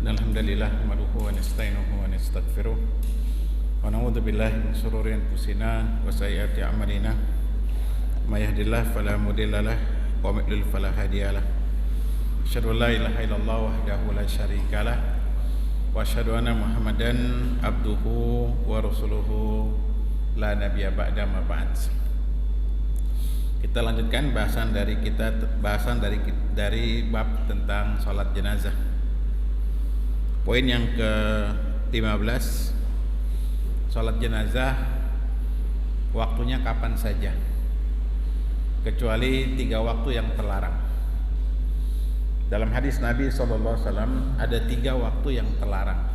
Alhamdulillah nahmaduhu wa nasta'inuhu wa nastaghfiruh wa na'udzu billahi min shururi anfusina wa sayyiati a'malina may yahdihillahu fala mudhillalah wa may yudlil fala hadiyalah. Asyhadu an la ilaha illallah wahdahu la syarikalah wa asyhadu anna Muhammadan abduhu wa rasuluhu la nabiyya ba'da ma ba'd. Kita lanjutkan bahasan dari bab tentang salat jenazah. Poin yang ke-15, salat jenazah waktunya kapan saja, kecuali 3 waktu yang terlarang. Dalam hadis Nabi SAW ada 3 waktu yang terlarang.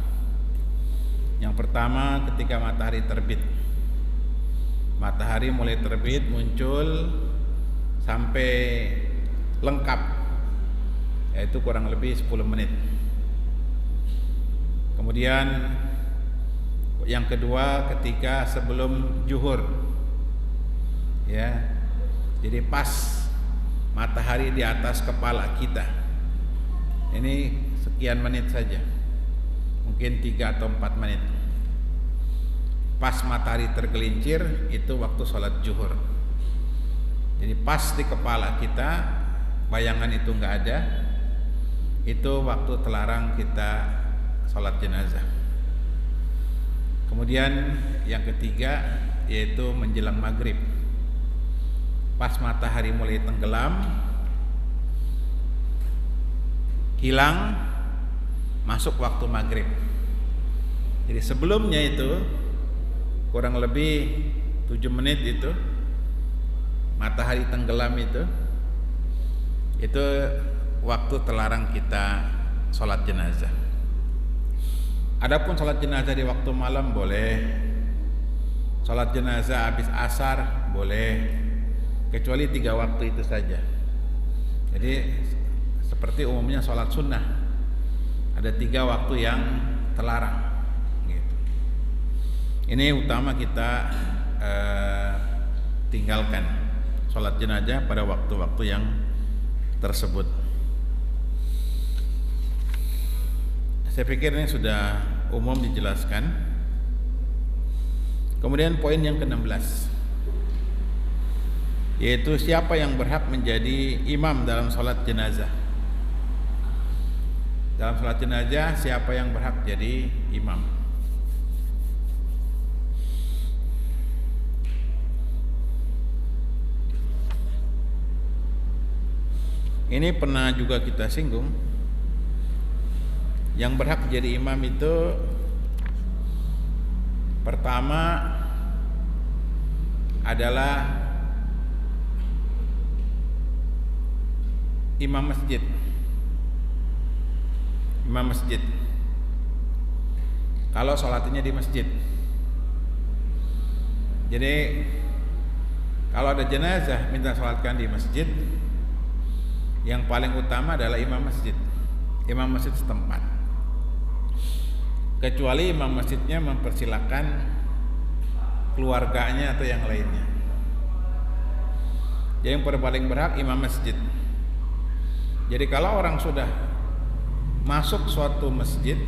Yang pertama ketika matahari terbit. Matahari mulai terbit muncul sampai lengkap, yaitu kurang lebih 10 menit. Kemudian yang kedua ketika sebelum zuhur, ya, jadi pas matahari di atas kepala kita, ini sekian menit saja, mungkin 3 atau 4 menit. Pas matahari tergelincir itu waktu sholat zuhur. Jadi pas di kepala kita, bayangan itu nggak ada, itu waktu terlarang kita sholat jenazah. Kemudian yang ketiga yaitu menjelang maghrib, pas matahari mulai tenggelam, hilang, masuk waktu maghrib. Jadi sebelumnya itu kurang lebih 7 menit itu matahari tenggelam itu waktu terlarang kita sholat jenazah. Adapun sholat jenazah di waktu malam boleh, sholat jenazah habis asar boleh, kecuali 3 waktu itu saja. Jadi seperti umumnya sholat sunnah, ada 3 waktu yang terlarang gitu. Ini utama kita tinggalkan sholat jenazah pada waktu-waktu yang tersebut. Saya pikir ini sudah umum dijelaskan. Kemudian poin yang ke-16, yaitu siapa yang berhak menjadi imam dalam sholat jenazah. Dalam sholat jenazah siapa yang berhak jadi imam? Ini pernah juga kita singgung. Yang berhak jadi imam itu pertama adalah imam masjid. Imam masjid kalau sholatnya di masjid. Jadi kalau ada jenazah minta sholatkan di masjid, yang paling utama adalah imam masjid setempat. Kecuali imam masjidnya mempersilahkan keluarganya atau yang lainnya. Jadi yang paling berhak imam masjid. Jadi kalau orang sudah masuk suatu masjid,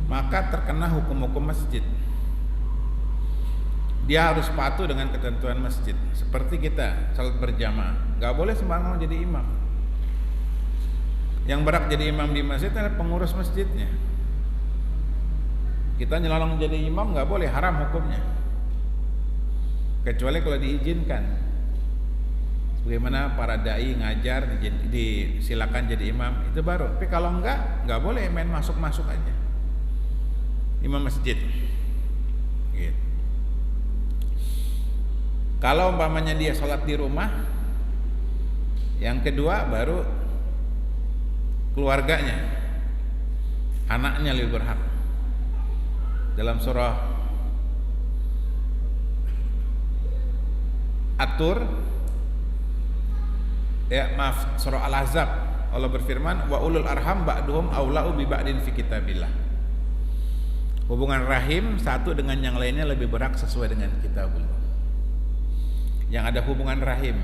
maka terkena hukum-hukum masjid. Dia harus patuh dengan ketentuan masjid. Seperti kita salat berjamaah, nggak boleh sembarangan jadi imam. Yang berhak jadi imam di masjid adalah pengurus masjidnya. Kita nyelonong jadi imam nggak boleh, haram hukumnya. Kecuali kalau diizinkan. Sebagaimana para dai ngajar disilakan jadi imam, itu baru. Tapi kalau nggak boleh main masuk-masuk aja. Imam masjid. Gitu. Kalau umpamanya dia sholat di rumah, yang kedua baru keluarganya, anaknya lebih berhak. Dalam surah surah Al-Ahzab, Allah berfirman, wa ulul arham ba'duhum aula'u bi ba'din fi kitabillah. Hubungan rahim satu dengan yang lainnya lebih berhak sesuai dengan kitabullah. Yang ada hubungan rahim,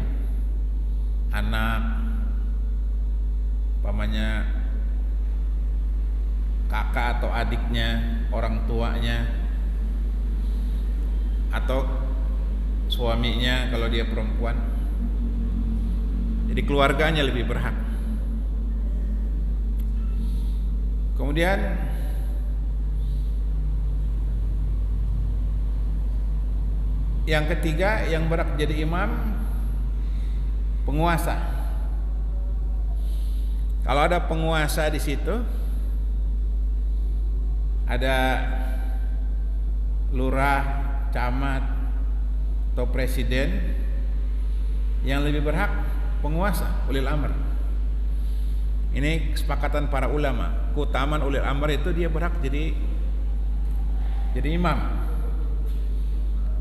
anak, pamannya kakak atau adiknya, orang tuanya, atau suaminya kalau dia perempuan. Jadi keluarganya lebih berhak. Kemudian yang ketiga yang berhak jadi imam, penguasa. Kalau ada penguasa di situ, ada lurah, camat, atau presiden, yang lebih berhak penguasa, ulil amr. Ini kesepakatan para ulama. Keutamaan ulil amr itu dia berhak jadi imam.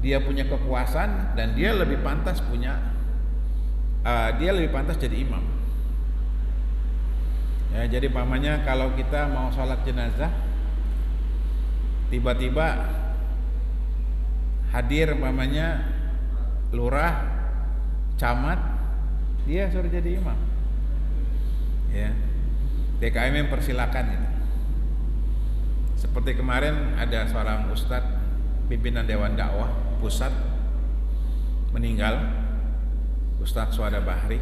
Dia punya kekuasaan dan dia lebih pantas jadi imam. Ya, jadi pamannya kalau kita mau sholat jenazah, tiba-tiba hadir pamannya lurah, camat, dia suruh jadi imam. Ya, DKM mempersilakan itu. Seperti kemarin ada seorang ustadz pimpinan Dewan Dakwah Pusat meninggal, Ustadz Suada Bahri.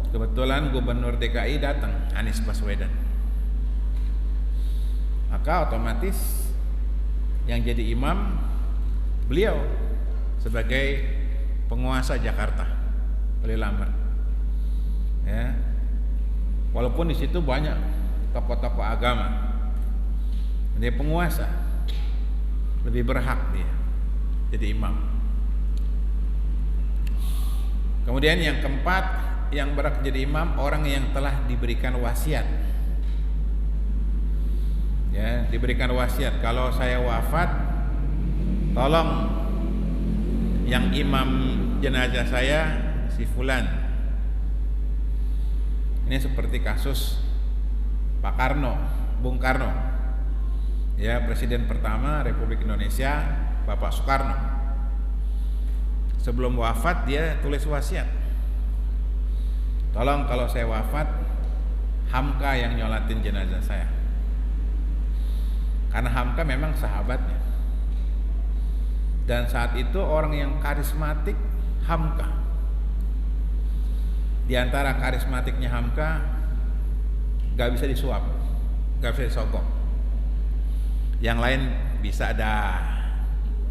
Kebetulan Gubernur DKI datang, Anies Baswedan. Maka otomatis yang jadi imam beliau sebagai penguasa Jakarta, ulil amr. Ya, walaupun di situ banyak tokoh-tokoh agama, dia penguasa, lebih berhak dia jadi imam. Kemudian yang keempat yang berhak jadi imam, orang yang telah diberikan wasiat. Ya, diberikan wasiat, kalau saya wafat, tolong yang imam jenazah saya si fulan. Ini seperti kasus Pak Karno, Bung Karno, ya, Presiden pertama Republik Indonesia, Bapak Soekarno. Sebelum wafat dia tulis wasiat, tolong kalau saya wafat, Hamka yang nyolatin jenazah saya. Karena Hamka memang sahabatnya, dan saat itu orang yang karismatik Hamka. Di antara karismatiknya Hamka, gak bisa disuap, gak bisa disogok. Yang lain bisa ada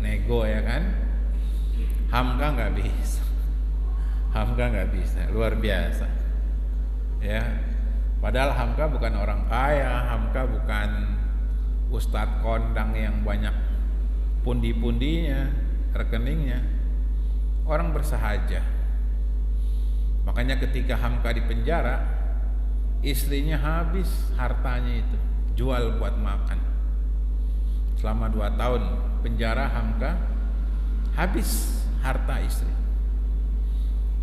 nego, ya kan? Hamka nggak bisa. Hamka nggak bisa, luar biasa. Ya, padahal Hamka bukan orang kaya, Hamka bukan ustadz kondang yang banyak pundi-pundinya, rekeningnya. Orang bersahaja. Makanya ketika Hamka di penjara, istrinya habis hartanya itu, jual buat makan. Selama 2 tahun penjara Hamka, habis harta istri.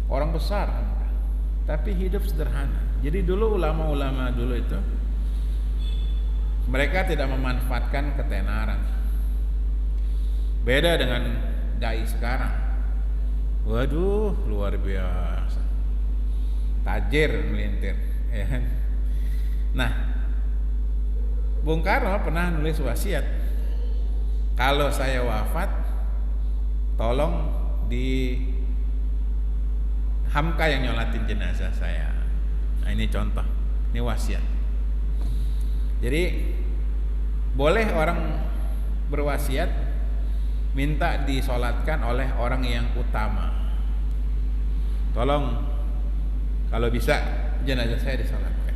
Orang besar Hamka, tapi hidup sederhana. Jadi dulu ulama-ulama dulu itu, mereka tidak memanfaatkan ketenaran. Beda dengan dai sekarang. Waduh, luar biasa. Tajir melintir, ya. Nah, Bung Karno pernah nulis wasiat, kalau saya wafat, tolong di Hamka yang nyolatin jenazah saya. Nah, ini contoh, ini wasiat. Jadi boleh orang berwasiat minta disolatkan oleh orang yang utama. Tolong kalau bisa jenazah saya disolatkan.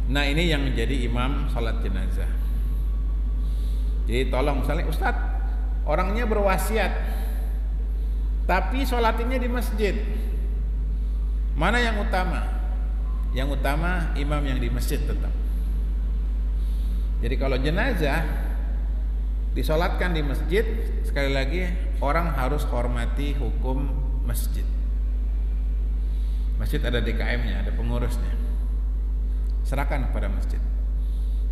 Nah, ini yang menjadi imam sholat jenazah. Jadi tolong, misalnya Ustadz, orangnya berwasiat tapi sholatinnya di masjid, mana yang utama? Yang utama imam yang di masjid tetap. Jadi kalau jenazah disolatkan di masjid, sekali lagi orang harus hormati hukum masjid. Masjid ada DKM-nya, ada pengurusnya. Serahkan kepada masjid.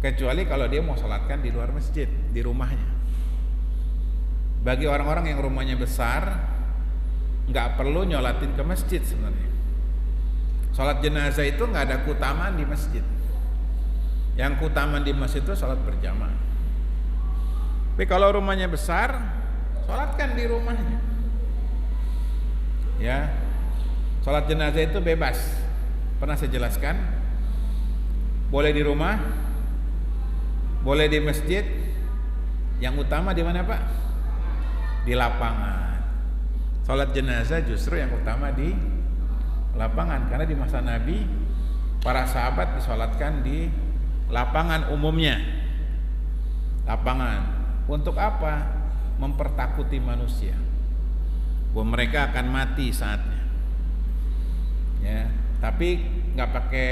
Kecuali kalau dia mau sholatkan di luar masjid, di rumahnya. Bagi orang-orang yang rumahnya besar, nggak perlu nyolatin ke masjid sebenarnya. Sholat jenazah itu nggak ada keutamaan di masjid. Yang keutamaan di masjid itu sholat berjamaah. Tapi kalau rumahnya besar, sholatkan di rumahnya. Ya, sholat jenazah itu bebas. Pernah saya jelaskan, boleh di rumah, boleh di masjid. Yang utama di mana Pak? Di lapangan. Sholat jenazah justru yang utama di lapangan, karena di masa Nabi para sahabat disolatkan di lapangan umumnya. Lapangan untuk apa? Mempertakuti manusia bahwa mereka akan mati saatnya. Ya, tapi nggak pakai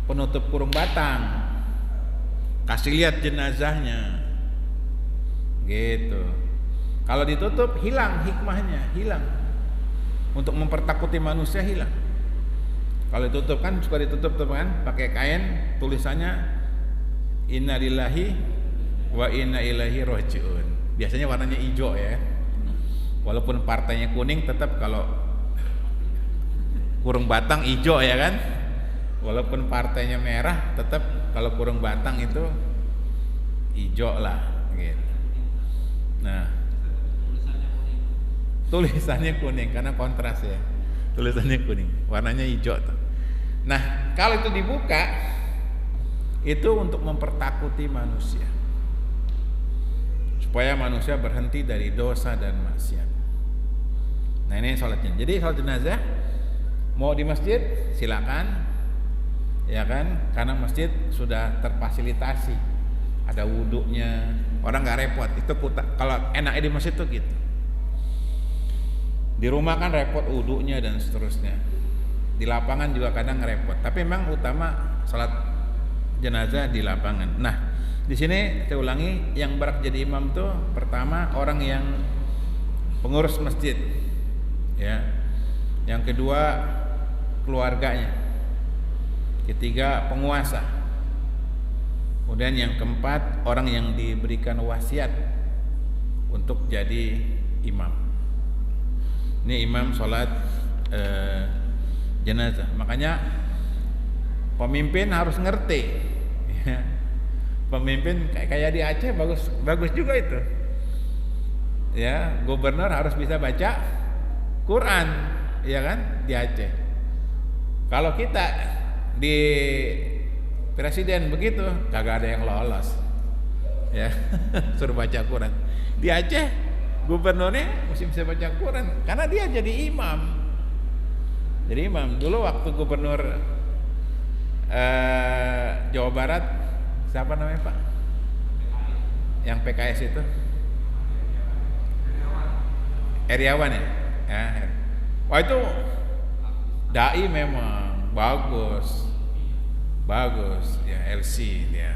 penutup kurung batang. Kasih lihat jenazahnya. Gitu. Kalau ditutup hilang hikmahnya, hilang. Untuk mempertakuti manusia hilang. Kalau ditutup kan suka ditutup tuh kan pakai kain tulisannya Inna lillahi wa inna ilaihi rajiun. Biasanya warnanya hijau ya. Walaupun partainya kuning tetap kalau kurung batang hijau ya kan. Walaupun partainya merah tetap kalau kurung batang itu hijau lah gitu. Nah, tulisannya kuning karena kontras ya. Tulisannya kuning, warnanya hijau tuh. Nah, kalau itu dibuka itu untuk mempertakuti manusia. Supaya manusia berhenti dari dosa dan maksiat. Nah, ini sholatnya. Jadi sholat jenazah mau di masjid silakan, ya kan? Karena masjid sudah terfasilitasi, ada wudhunya, orang nggak repot. Itu kalau enaknya di masjid tuh gitu. Di rumah kan repot wudhunya dan seterusnya. Di lapangan juga kadang repot. Tapi memang utama sholat jenazah di lapangan. Nah, di sini saya ulangi, yang berhak jadi imam tuh pertama orang yang pengurus masjid, ya. Yang kedua keluarganya. Ketiga penguasa. Kemudian yang keempat orang yang diberikan wasiat untuk jadi imam. Ini imam sholat jenazah. Makanya pemimpin harus ngerti. Ya. Pemimpin kayak di Aceh bagus juga itu. Ya, gubernur harus bisa baca Quran, ya kan, di Aceh. Kalau kita di presiden begitu, kagak ada yang lolos. Ya, suruh baca Quran. Di Aceh gubernurnya mesti bisa baca Quran karena dia jadi imam. Jadi imam. Dulu waktu gubernur Jawa Barat, siapa namanya Pak? Yang PKS itu? Heriawan ya? Wah itu dai memang bagus ya, LC dia,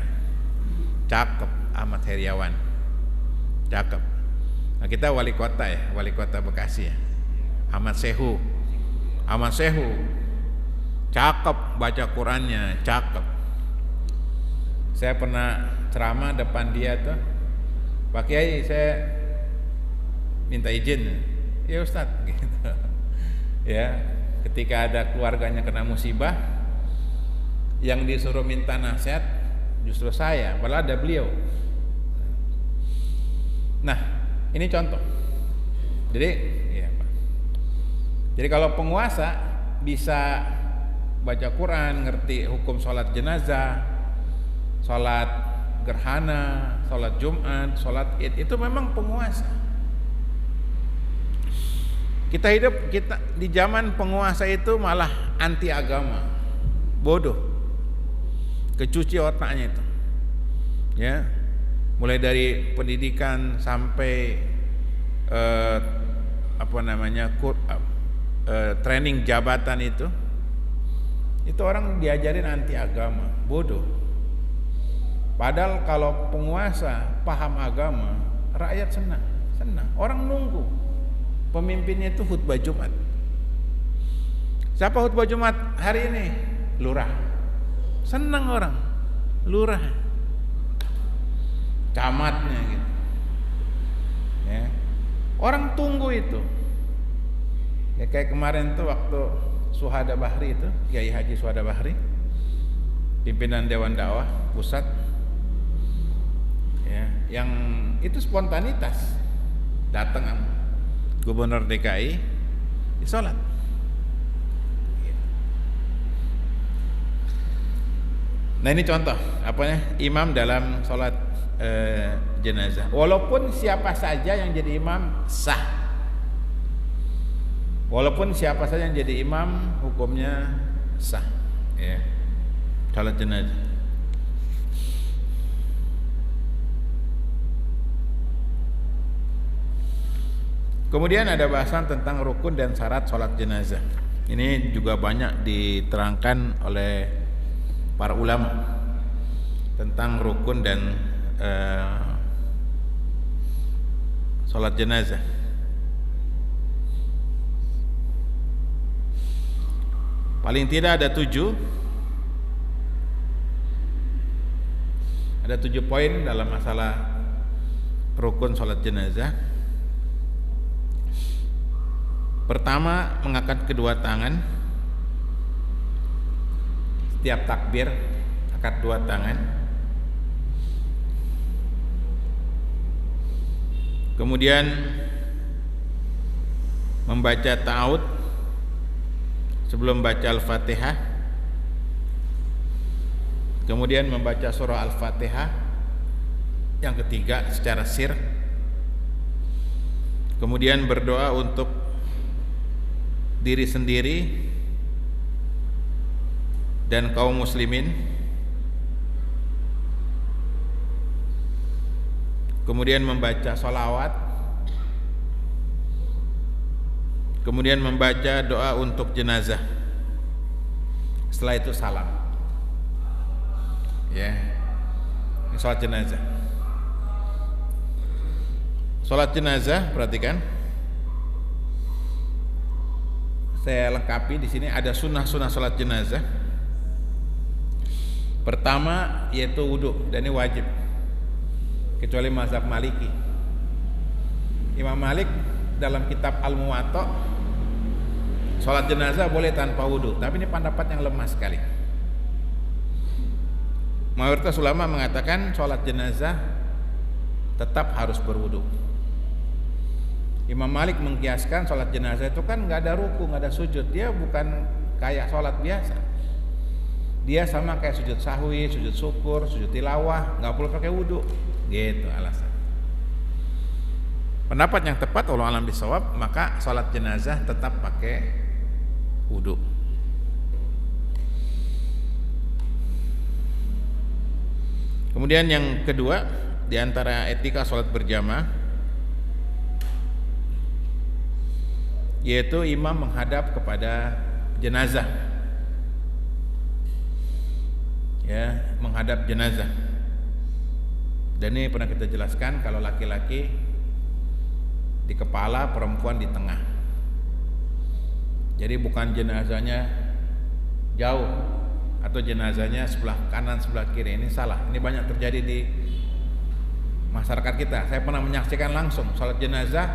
cakep. Ahmad Heriawan, cakep. Nah kita wali kota ya, wali kota Bekasi ya, Ahmad Sehu, cakep, baca Qurannya cakep. Saya pernah ceramah depan dia tuh, Pak Kiai saya minta izin, ya Ustadz gitu. Ya, ketika ada keluarganya kena musibah, yang disuruh minta nasihat justru saya, padahal ada beliau. Nah, ini contoh. Jadi, ya Pak. Jadi kalau penguasa bisa baca Quran, ngerti hukum sholat jenazah, sholat gerhana, sholat Jumat, sholat Id, itu memang penguasa. Kita di zaman penguasa itu malah anti agama, bodoh, kecuci otaknya itu, ya, mulai dari pendidikan sampai training jabatan itu orang diajarin anti agama, bodoh. Padahal kalau penguasa paham agama, rakyat senang, orang nunggu. Pemimpinnya itu khutbah Jumat. Siapa khutbah Jumat hari ini? Lurah. Senang orang. Lurah. Camatnya gitu. Ya. Orang tunggu itu. Ya kayak kemarin tuh waktu Suhada Bahri itu, Kiai Haji Suhada Bahri. pimpinan Dewan Dakwah Pusat, ya, yang itu spontanitas, datang Gubernur DKI sholat. Nah ini contoh imam dalam sholat jenazah. Walaupun siapa saja yang jadi imam sah. Walaupun siapa saja yang jadi imam hukumnya sah, ya, sholat jenazah. Kemudian ada bahasan tentang rukun dan syarat sholat jenazah. Ini juga banyak diterangkan oleh para ulama tentang rukun dan sholat jenazah. Paling tidak ada 7 poin dalam masalah rukun sholat jenazah. Pertama, mengangkat kedua tangan setiap takbir, angkat dua tangan. Kemudian membaca ta'awud sebelum baca Al-Fatihah. Kemudian membaca surah Al-Fatihah yang ketiga secara sir. Kemudian berdoa untuk diri sendiri dan kaum muslimin. Kemudian membaca sholawat. Kemudian membaca doa untuk jenazah. Setelah itu salam. Ya, ini sholat jenazah. Sholat jenazah, perhatikan. Saya lengkapi di sini ada sunnah-sunnah sholat jenazah. Pertama yaitu wudhu, dan ini wajib, kecuali mazhab Maliki. Imam Malik dalam kitab Al-Muwatta, sholat jenazah boleh tanpa wudhu, tapi ini pendapat yang lemah sekali. Mayoritas ulama mengatakan sholat jenazah tetap harus berwudhu. Imam Malik mengkiaskan sholat jenazah itu kan nggak ada ruku, nggak ada sujud. Dia bukan kayak sholat biasa. Dia sama kayak sujud sahwi, sujud syukur, sujud tilawah, nggak perlu pakai wudhu. Gitu alasan. Pendapat yang tepat, wallahu a'lam bishawab, maka sholat jenazah tetap pakai wudhu. Kemudian yang kedua, di antara etika sholat berjamaah, yaitu imam menghadap kepada jenazah, ya, menghadap jenazah. Dan ini pernah kita jelaskan, kalau laki-laki di kepala, perempuan di tengah. Jadi bukan jenazahnya jauh atau jenazahnya sebelah kanan sebelah kiri. Ini salah. Ini banyak terjadi di masyarakat kita. Saya pernah menyaksikan langsung salat jenazah,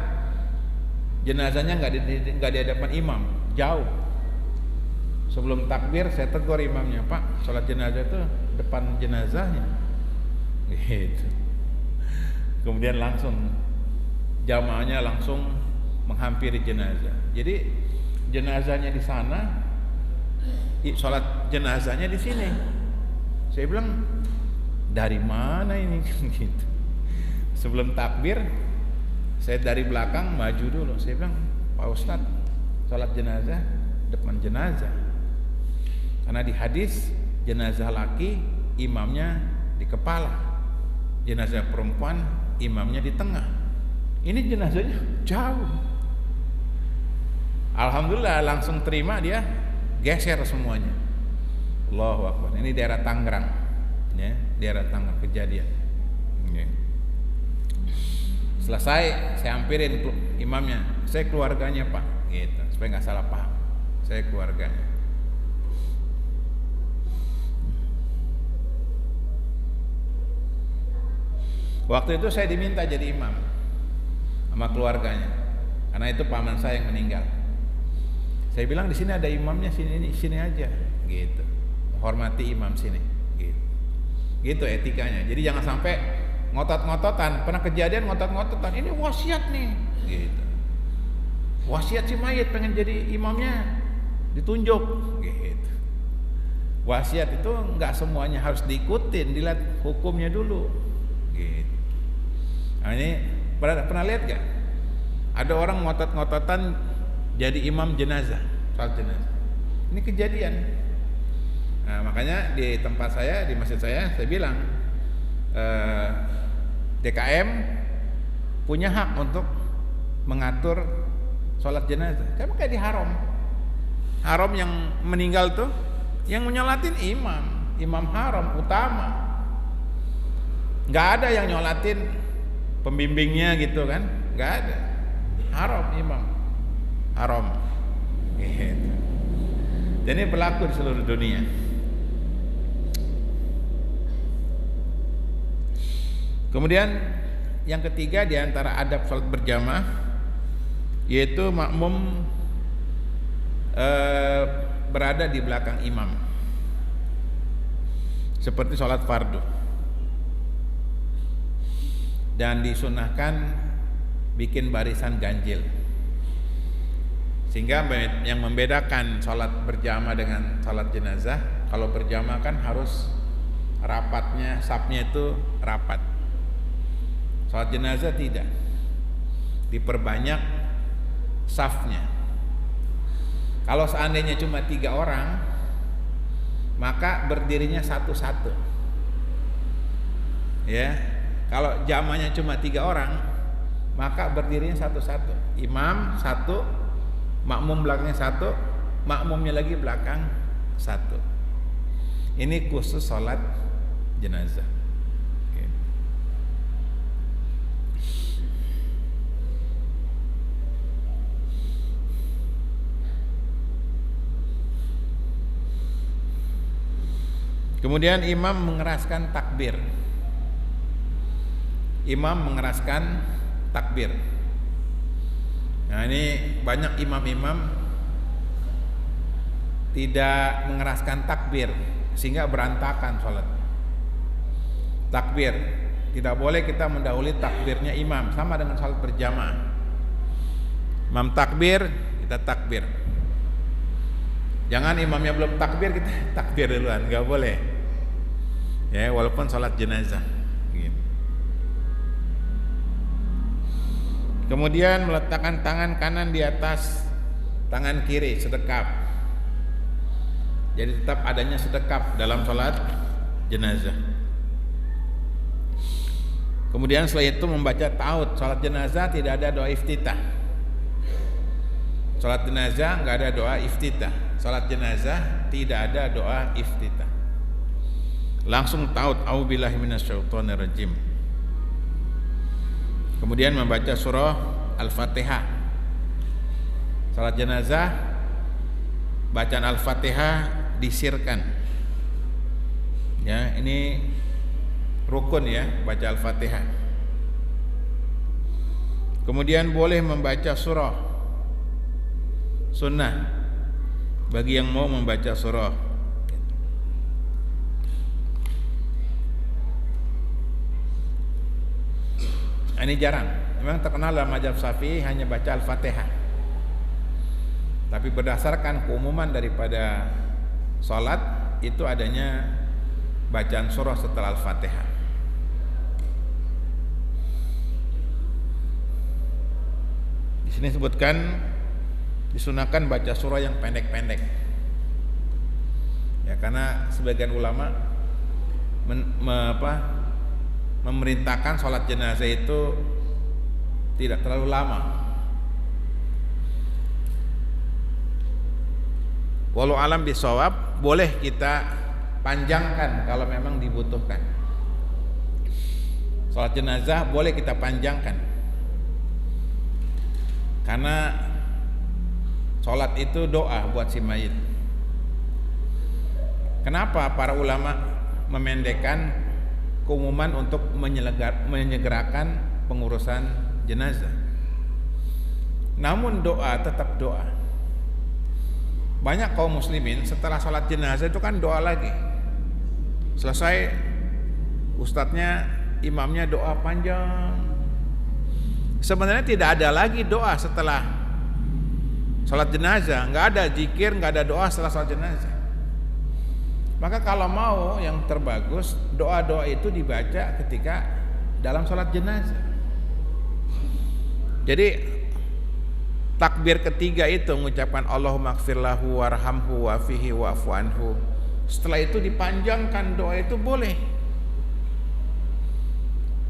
jenazahnya nggak di hadapan imam, jauh. Sebelum takbir saya tegur imamnya, Pak, salat jenazah itu depan jenazahnya, gitu. Kemudian langsung jamaahnya langsung menghampiri jenazah. Jadi jenazahnya di sana, salat jenazahnya di sini. Saya bilang, dari mana ini? Gitu. Sebelum takbir, saya dari belakang maju dulu. Saya bilang, Pak Ustadz, salat jenazah depan jenazah. Karena di hadis jenazah laki imamnya di kepala, jenazah perempuan imamnya di tengah. Ini jenazahnya jauh. Alhamdulillah langsung terima, dia geser semuanya. Allahu Akbar. Ini daerah Tangerang, ya, daerah Tangerang kejadian. Ya. Selesai, saya hampirin imamnya. Saya keluarganya, Pak, gitu, supaya nggak salah paham. Saya keluarganya. Waktu itu saya diminta jadi imam sama keluarganya, karena itu paman saya yang meninggal. Saya bilang di sini ada imamnya, sini aja, gitu. Hormati imam sini. Gitu etikanya. Jadi jangan sampai ngotot-ngototan. Pernah kejadian ngotot-ngototan, ini wasiat nih, gitu. Wasiat si mayit pengen jadi imamnya, ditunjuk, gitu. Wasiat itu nggak semuanya harus diikutin, dilihat hukumnya dulu, gitu. Nah ini pernah lihat gak? Ada orang ngotot-ngototan jadi imam jenazah, salat jenazah. Ini kejadian. Nah, makanya di tempat saya, di masjid saya bilang DKM punya hak untuk mengatur sholat jenazah. Kayak di haram. Haram yang meninggal tuh, yang nyolatin imam haram utama. Nggak ada yang nyolatin pembimbingnya gitu kan? Nggak ada. Haram imam, haram. Gitu. Jadi berlaku di seluruh dunia. Kemudian yang ketiga di antara adab sholat berjamaah yaitu makmum berada di belakang imam seperti sholat fardu, dan disunahkan bikin barisan ganjil, sehingga yang membedakan sholat berjamaah dengan sholat jenazah, kalau berjamaah kan harus rapatnya, safnya itu rapat. Sholat jenazah tidak, diperbanyak safnya. Kalau seandainya cuma 3 orang, maka berdirinya satu-satu. Ya, kalau jamaahnya cuma 3 orang, maka berdirinya satu-satu. Imam satu, makmum belakangnya satu, makmumnya lagi belakang satu. Ini khusus sholat jenazah. Kemudian imam mengeraskan takbir. Imam mengeraskan takbir. Nah, ini banyak imam-imam tidak mengeraskan takbir sehingga berantakan sholat. Takbir, tidak boleh kita mendahului takbirnya imam, sama dengan sholat berjamaah. Imam takbir, kita takbir. Jangan imamnya belum takbir, kita takbir duluan, nggak boleh. Ya, walaupun sholat jenazah. Gitu. Kemudian meletakkan tangan kanan di atas tangan kiri sedekap. Jadi tetap adanya sedekap dalam sholat jenazah. Kemudian setelah itu membaca ta'awudz. Sholat jenazah tidak ada doa iftitah. Sholat jenazah nggak ada doa iftitah. Sholat jenazah tidak ada doa iftitah. Langsung ta'awudz, a'udzubillahi minasyaitonirrajim. Kemudian membaca surah Al-Fatihah. Salat jenazah, bacaan Al-Fatihah disirkan. Ya, ini rukun ya, baca Al-Fatihah. Kemudian boleh membaca surah sunnah bagi yang mau membaca surah. Ini jarang. Memang terkenal dalam mazhab Syafi'i hanya baca Al-Fatihah. Tapi berdasarkan keumuman daripada salat itu adanya bacaan surah setelah Al-Fatihah. Di sini sebutkan disunahkan baca surah yang pendek-pendek. Ya, karena sebagian ulama memerintahkan sholat jenazah itu tidak terlalu lama. Walau alam bisawab, boleh kita panjangkan kalau memang dibutuhkan. Sholat jenazah boleh kita panjangkan, karena sholat itu doa buat si mayit. Kenapa para ulama memendekkan keumuman untuk menyegerakan pengurusan jenazah? Namun doa tetap doa. Banyak kaum muslimin setelah sholat jenazah itu kan doa lagi. Selesai ustadznya, imamnya doa panjang. Sebenarnya tidak ada lagi doa setelah sholat jenazah, nggak ada zikir, nggak ada doa setelah sholat jenazah. Maka kalau mau yang terbagus, doa-doa itu dibaca ketika dalam sholat jenazah. Jadi takbir ketiga itu mengucapkan Allahumma gfir lahu warhamhu wa'fihi wa'fu anhu. Setelah itu dipanjangkan doa itu boleh.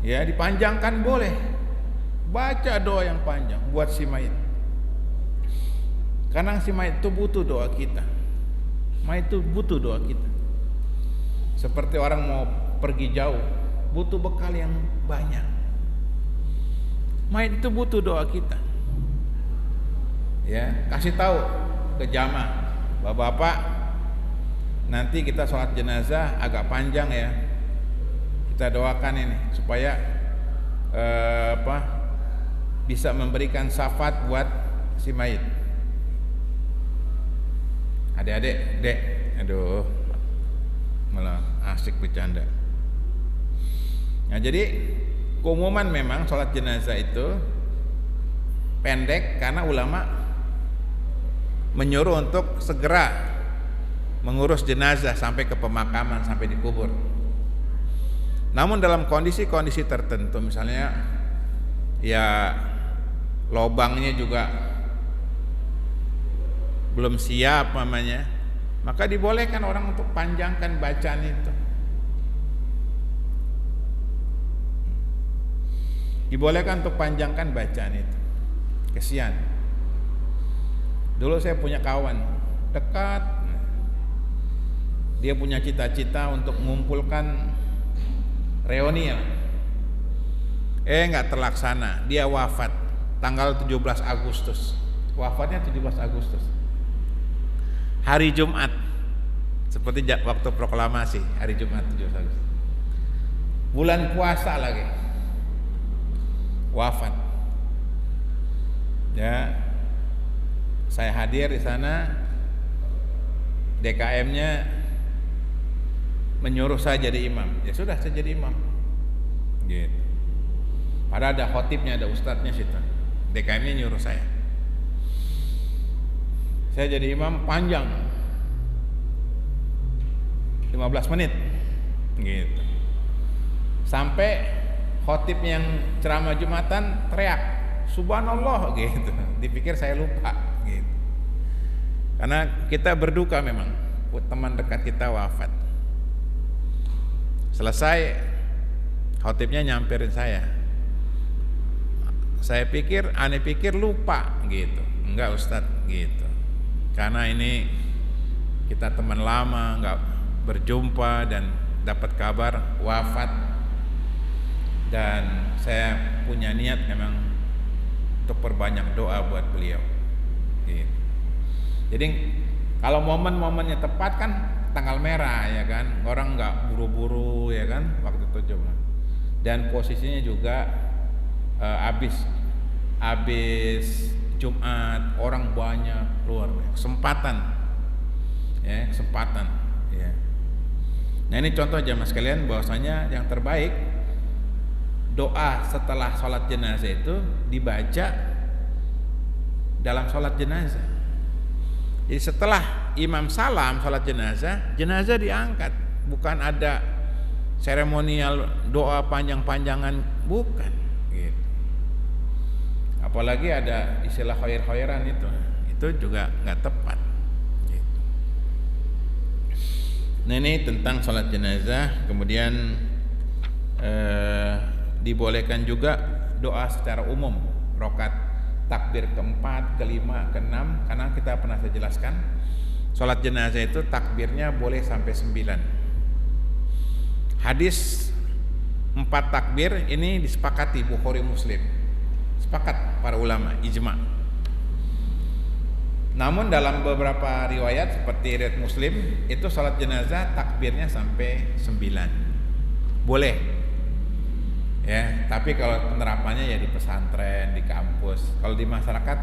Ya, dipanjangkan boleh. Baca doa yang panjang buat si mayit. Karena si mayit itu butuh doa kita. Mayit itu butuh doa kita. Seperti orang mau pergi jauh, butuh bekal yang banyak. Mayit itu butuh doa kita. Ya, kasih tahu ke jamaah, Bapak-bapak, nanti kita sholat jenazah agak panjang ya. Kita doakan ini supaya bisa memberikan syafaat buat si mayit. Adik-adik, dek, aduh, malah asik bercanda. Nah, jadi keumuman memang sholat jenazah itu pendek karena ulama menyuruh untuk segera mengurus jenazah sampai ke pemakaman, sampai dikubur. Namun dalam kondisi-kondisi tertentu, misalnya ya lobangnya juga belum siap namanya, maka dibolehkan orang untuk panjangkan bacaan itu. Dibolehkan untuk panjangkan bacaan itu. Kesian. Dulu saya punya kawan dekat, dia punya cita-cita untuk mengumpulkan reuni ya. Nggak terlaksana. Dia wafat tanggal 17 Agustus. Wafatnya 17 Agustus. Hari Jumat. Seperti waktu proklamasi, hari Jumat 17 Agustus. Bulan puasa lagi. Wafat. Ya. Saya hadir di sana. DKM-nya menyuruh saya jadi imam. Ya sudah, saya jadi imam. Gitu. Padahal ada khotibnya, ada ustadznya situ. DKM-nya nyuruh saya. Saya jadi imam panjang 15 menit gitu. Sampai khotib yang ceramah Jumatan teriak subhanallah gitu. Dipikir saya lupa gitu. Karena kita berduka memang, teman dekat kita wafat. Selesai khotibnya nyamperin saya. Saya pikir, aneh pikir lupa gitu. Enggak Ustadz gitu. Karena ini kita teman lama, enggak berjumpa dan dapat kabar wafat, dan saya punya niat memang untuk perbanyak doa buat beliau. Gitu. Jadi kalau momen-momennya tepat kan tanggal merah ya kan, orang enggak buru-buru ya kan waktu itu coba. Dan posisinya juga habis Jumat, orang banyak keluar, kesempatan ya, kesempatan ya. Nah ini contoh aja mas kalian bahwasanya yang terbaik doa setelah sholat jenazah itu dibaca dalam sholat jenazah. Jadi setelah imam salam sholat jenazah, jenazah diangkat, bukan ada seremonial doa panjang-panjangan, bukan gitu. Apalagi ada istilah khair-khairan itu juga nggak tepat gitu. Nah ini tentang sholat jenazah. Kemudian dibolehkan juga doa secara umum, rokat takbir keempat, kelima, keenam. Karena kita pernah saya jelaskan sholat jenazah itu takbirnya boleh sampai 9. Hadis 4 takbir ini disepakati Bukhari Muslim, sepakat para ulama, ijma. Namun dalam beberapa riwayat seperti riwayat Muslim itu salat jenazah takbirnya sampai 9. Boleh. Ya, tapi kalau penerapannya ya di pesantren, di kampus. Kalau di masyarakat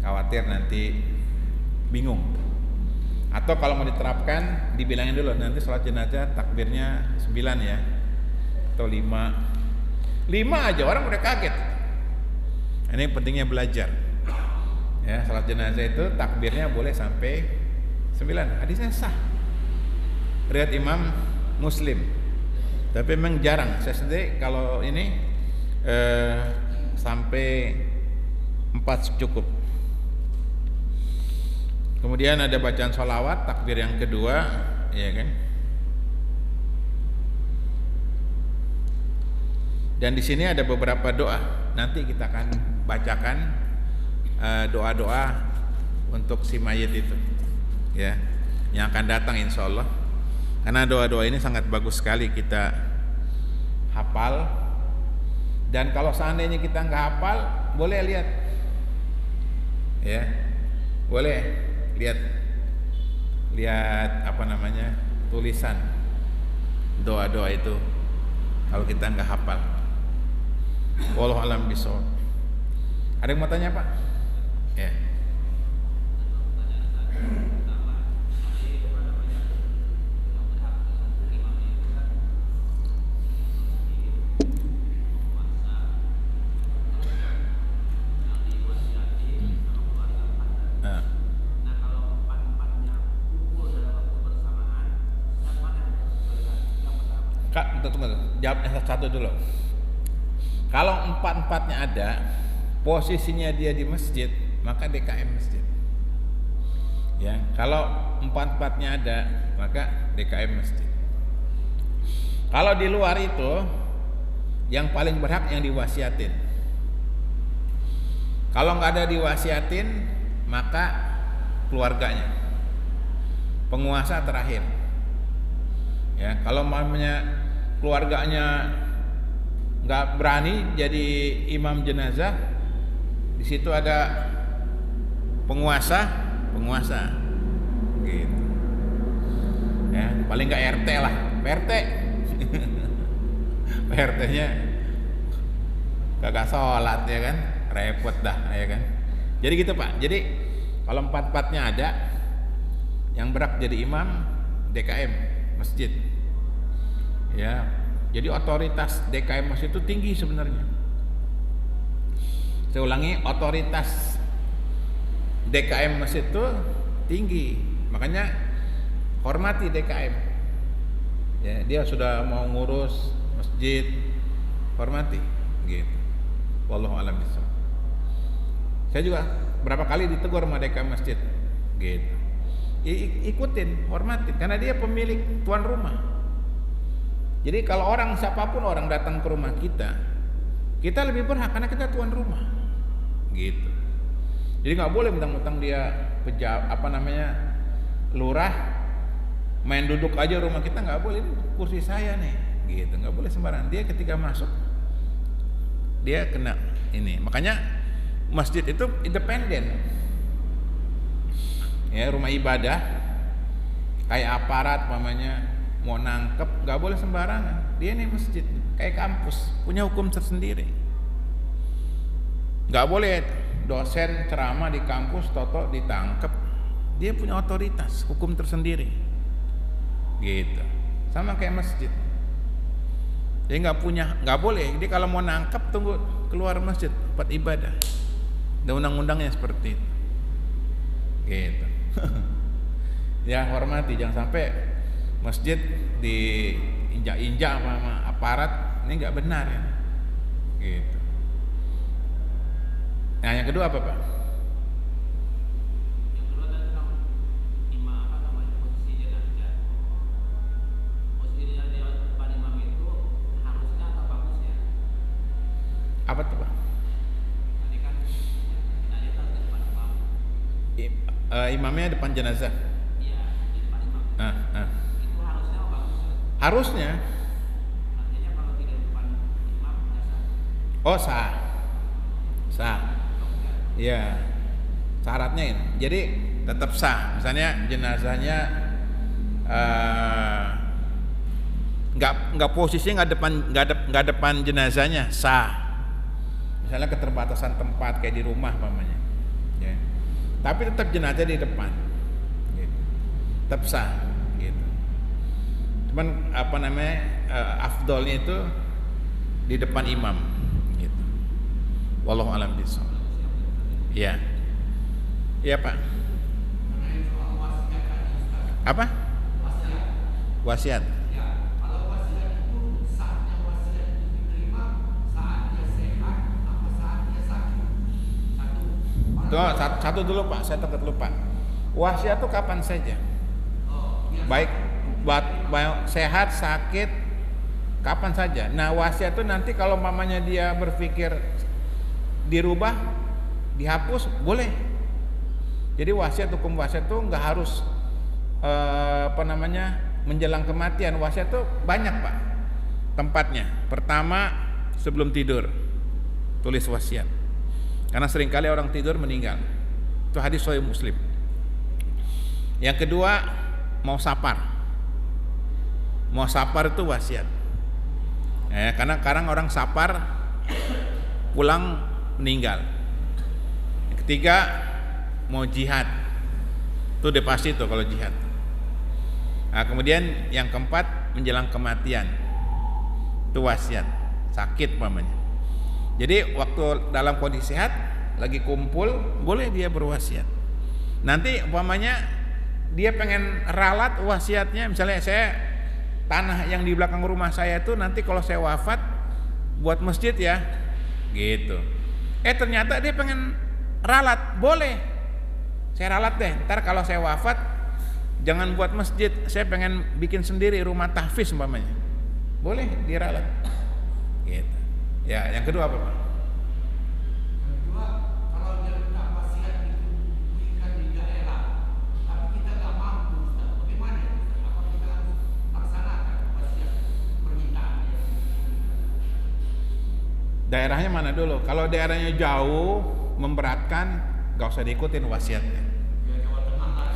khawatir nanti bingung. Atau kalau mau diterapkan dibilangin dulu nanti salat jenazah takbirnya 9 ya. atau 5 aja orang udah kaget. Ini pentingnya belajar. Ya, salat jenazah itu takbirnya boleh sampai 9. Hadisnya sah. Riwayat Imam Muslim. Tapi memang jarang. Saya sendiri kalau ini sampai 4 cukup. Kemudian ada bacaan sholawat, takbir yang kedua, ya kan? Dan di sini ada beberapa doa. Nanti kita akan bacakan doa-doa untuk si mayit itu, ya, yang akan datang insya Allah. Karena doa-doa ini sangat bagus sekali kita hafal. Dan kalau seandainya kita nggak hafal, boleh lihat, ya, boleh lihat apa namanya tulisan doa-doa itu kalau kita nggak hafal. Wallahu a'lam bishawab. Ada yang mau tanya Pak? Ya. Kak, tunggu. Jawab yang satu dulu. Kalau 4-4-nya ada, posisinya dia di masjid, maka DKM masjid. Ya, kalau 4-4-nya ada, maka DKM masjid. Kalau di luar itu, yang paling berhak yang diwasiatin. Kalau nggak ada diwasiatin, maka keluarganya, penguasa terakhir. Ya, kalau mamanya keluarganya nggak berani jadi imam jenazah, di situ ada penguasa, gitu. Ya, paling nggak RT lah, PRT, PRT-nya kagak sholat ya kan, repot dah ya kan. Jadi gitu Pak. Jadi kalau 4-4-nya ada, yang berhak jadi imam DKM masjid. Ya, jadi otoritas DKM masjid itu tinggi sebenarnya. Saya ulangi, otoritas DKM masjid itu tinggi. Makanya hormati DKM. Ya, dia sudah mau ngurus masjid, hormati gitu. Wallahu a'lam bishawab. Saya juga berapa kali ditegur sama DKM masjid gitu. Ikutin, hormatin karena dia pemilik tuan rumah. Jadi kalau orang siapapun orang datang ke rumah kita lebih berhak karena kita tuan rumah, gitu. Jadi nggak boleh mentang-mentang dia lurah, main duduk aja rumah kita, nggak boleh. Ini kursi saya nih, gitu. Nggak boleh sembarangan. Dia ketika masuk dia kena ini. Makanya masjid itu independen. Ya, rumah ibadah kayak aparat mamanya mau nangkep nggak boleh sembarangan. Dia nih masjid kayak kampus, punya hukum tersendiri. Nggak boleh dosen ceramah di kampus toto ditangkep. Dia punya otoritas, hukum tersendiri, gitu. Sama kayak masjid. Dia nggak boleh. Dia kalau mau nangkep tunggu keluar masjid tempat ibadah. Ada undang-undangnya seperti itu, gitu. Ya, hormati, jangan sampai masjid diinjak-injak sama aparat, ini nggak benar ya, gitu. Nah, yang kedua apa Pak? Yang kedua tentang posisi jenazah. Posisi jenazah depan imam itu harusnya atau bagusnya? Apa tuh Pak? Tadi kan jenazah kan depan imam. Imamnya depan jenazah. Iya, di depan imam. Itu harusnya atau bagusnya? Harusnya. Artinya kalau tidak depan imam nggak sah. Oh, sah. Iya, syaratnya ini. Jadi tetap sah. Misalnya jenazahnya nggak posisinya nggak depan jenazahnya, sah. Misalnya keterbatasan tempat kayak di rumah mamanya, ya. Tapi tetap jenazah di depan, gitu. Tetap sah, gitu. Cuman afdolnya itu di depan imam gitu. Wallahu a'lam bishawab. Iya. Iya, Pak. Apa? Wasiat. Tuh, satu dulu Pak, saya takut lupa. Wasiat itu kapan saja. Baik buat sehat, sakit, kapan saja. Nah, wasiat itu nanti kalau mamanya dia berpikir dirubah, dihapus, boleh. Jadi wasiat, hukum wasiat itu nggak harus menjelang kematian. Wasiat itu banyak Pak tempatnya. Pertama, sebelum tidur tulis wasiat. Karena seringkali orang tidur meninggal. Itu hadis Sahih Muslim. Yang kedua, mau sapar. Mau sapar itu wasiat. Karena kadang orang sapar pulang meninggal. Yang ketiga, mau jihad. Itu udah pasti tuh kalau jihad. Nah, kemudian yang keempat, menjelang kematian. Itu wasiat. Sakit umpamanya. Jadi waktu dalam kondisi sehat lagi kumpul boleh dia berwasiat. Nanti umpamanya dia pengen ralat wasiatnya, misalnya saya tanah yang di belakang rumah saya itu nanti kalau saya wafat buat masjid ya, gitu. Ternyata dia pengen ralat, boleh. Saya ralat deh. Ntar kalau saya wafat jangan buat masjid, saya pengen bikin sendiri rumah tahfiz umpamanya. Boleh diralat. Gitu. Ya, yang kedua apa Pak? Yang kedua, kalau dia minta wasiat itu diberikan di daerah, tapi kita nggak mampu, Ustaz. Bagaimana? Apa kita harus laksanakan wasiat permintaannya? Daerahnya mana dulu? Kalau daerahnya jauh, memberatkan, nggak usah diikutin wasiatnya. Ya, Jawa Tengah lah.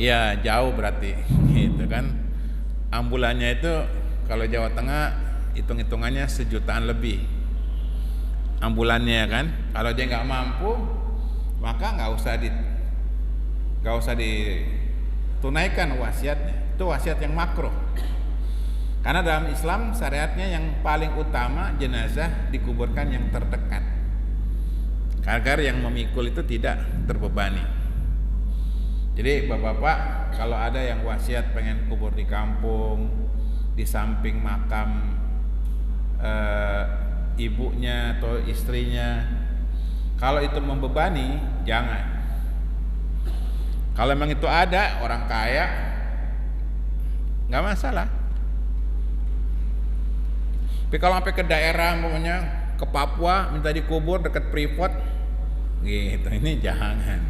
Iya, jauh berarti, gitu kan? Ambulannya itu kalau Jawa Tengah hitung-hitungannya 1 jutaan lebih. Ambulannya kan, kalau dia nggak mampu maka nggak usah ditunaikan wasiatnya. Itu wasiat yang makruh. Karena dalam Islam syariatnya yang paling utama jenazah dikuburkan yang terdekat, agar yang memikul itu tidak terbebani. Jadi bapak-bapak kalau ada yang wasiat pengen kubur di kampung, di samping makam ibunya atau istrinya, kalau itu membebani jangan. Kalau memang itu ada orang kaya nggak masalah. Tapi kalau sampai ke daerah umpamanya ke Papua minta dikubur dekat Freeport gitu, ini jangan.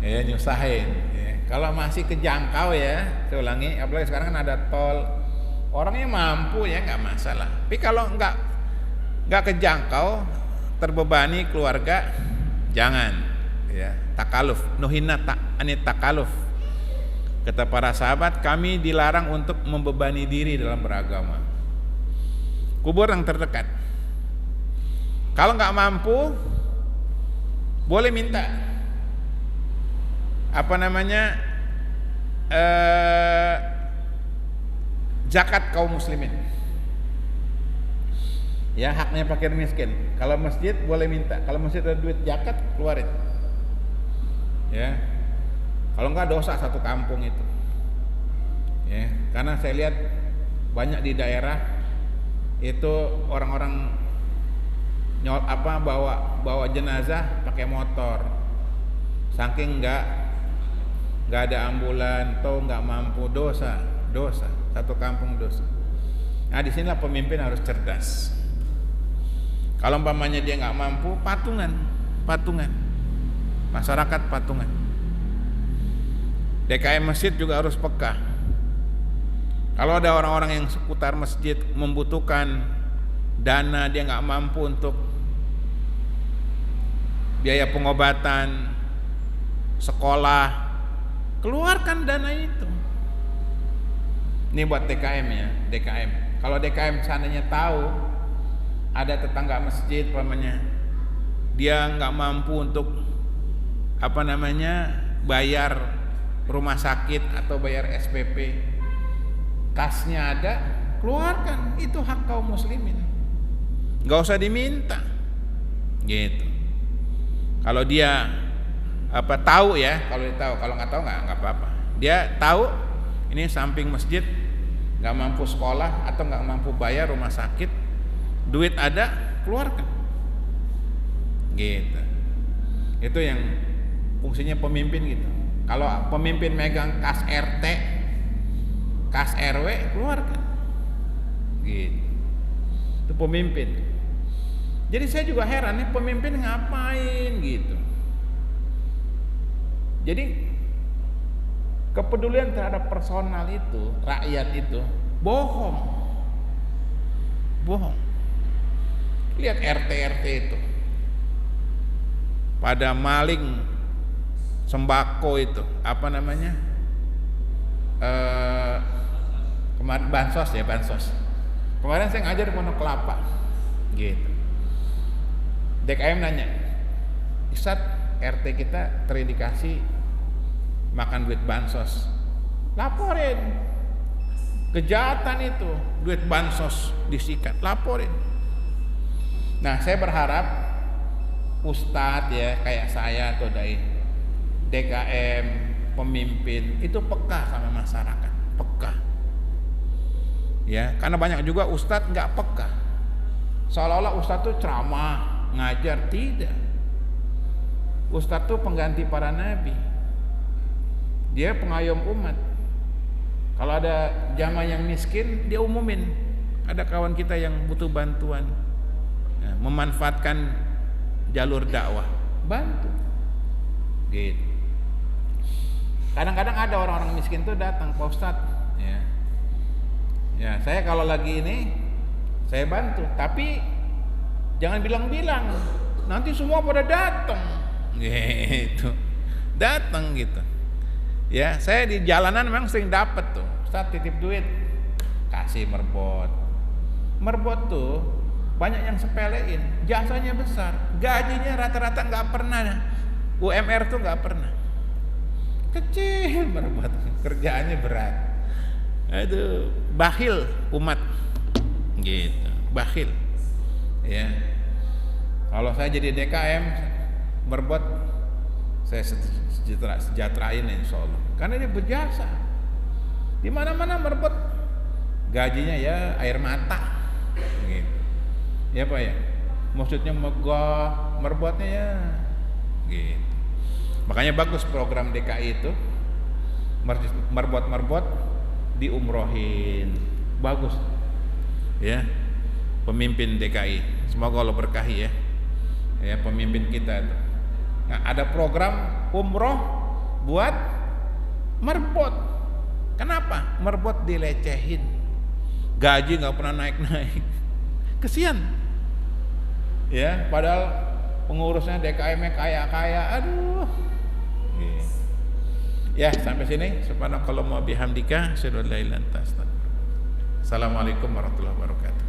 Ya, nyusahin ya. Kalau masih kejangkau ya, saya ulangi, apalagi sekarang kan ada tol, orangnya mampu ya nggak masalah. Tapi kalau nggak kejangkau, terbebani keluarga, jangan ya. Takaluf, nuhina anit takaluf. Kata para sahabat, kami dilarang untuk membebani diri dalam beragama. Kubur yang terdekat. Kalau nggak mampu, boleh minta zakat kaum muslimin. Ya, haknya fakir miskin. Kalau masjid boleh minta. Kalau masjid ada duit zakat, keluarin. Ya. Kalau enggak dosa satu kampung itu. Ya, karena saya lihat banyak di daerah itu orang-orang bawa jenazah pakai motor. Saking enggak ada ambulan atau enggak mampu, dosa satu kampung dosa. Nah, di sinilah pemimpin harus cerdas. Kalau umpamanya dia nggak mampu, patungan, masyarakat patungan. DKM masjid juga harus peka. Kalau ada orang-orang yang seputar masjid membutuhkan dana, dia nggak mampu untuk biaya pengobatan, sekolah, keluarkan dana itu. Ini buat DKM ya, DKM. Kalau DKM seandainya tahu ada tetangga masjid umpamanya dia nggak mampu untuk bayar rumah sakit atau bayar SPP, kasnya ada, keluarkan, itu hak kaum muslimin. nggak usah diminta, gitu. Kalau dia tahu ya, kalau dia tahu, kalau nggak tahu nggak apa-apa. Dia tahu ini samping masjid, nggak mampu sekolah atau nggak mampu bayar rumah sakit, duit ada, keluarkan, gitu. Itu yang fungsinya pemimpin gitu. Kalau pemimpin megang kas RT, kas RW, keluarkan, gitu. Itu pemimpin. Jadi saya juga heran nih, pemimpin ngapain gitu. Jadi kepedulian terhadap personal itu, rakyat itu bohong. Lihat RT itu pada maling sembako itu, apa namanya, kemarin bansos. Kemarin saya ngajar di Pondok Kelapa, gitu. DKM nanya, Ustaz, RT kita terindikasi makan duit bansos, laporin. Kejahatan itu, duit bansos disikat, laporin. Nah, saya berharap Ustadz ya kayak saya atau dai DKM, pemimpin itu peka sama masyarakat, peka. Ya, karena banyak juga Ustadz nggak peka. Seolah-olah Ustadz tuh ceramah, ngajar, tidak. Ustadz tuh pengganti para nabi. Dia pengayom umat. Kalau ada jamaah yang miskin, dia umumin. Ada kawan kita yang butuh bantuan, ya, memanfaatkan jalur dakwah, bantu. Gitu. Kadang-kadang ada orang-orang miskin tuh datang, Pak Ustadz, ya, saya kalau lagi ini saya bantu, tapi jangan bilang-bilang, nanti semua pada datang, gitu, datang gitu. Ya, saya di jalanan memang sering dapat tuh, Ustadz titip duit, kasih merbot tuh banyak yang sepelein, jasanya besar, gajinya rata-rata nggak pernah, UMR tuh nggak pernah, kecil merbot, kerjaannya berat. Aduh, bakhil umat, gitu, bakhil. Ya, kalau saya jadi DKM merbot, saya sejahterain insya Allah, karena dia berjasa di mana-mana. Merbot gajinya ya air mata, gitu. Ya Pak ya, maksudnya megah, merbotnya ya, gitu. Makanya bagus program DKI itu, merbot diumrohin, bagus. Ya, pemimpin DKI, semoga Allah berkahi ya pemimpin kita itu. Nah, ada program umroh buat merbot. Kenapa? Merbot dilecehin, gaji nggak pernah naik, kesian. Ya, padahal pengurusnya DKM-nya kaya, aduh. Ya, sampai sini. Subhanakallahumma bihamdika, asyhadu an la ilaha illa anta astaghfiruka. Assalamualaikum warahmatullahi wabarakatuh.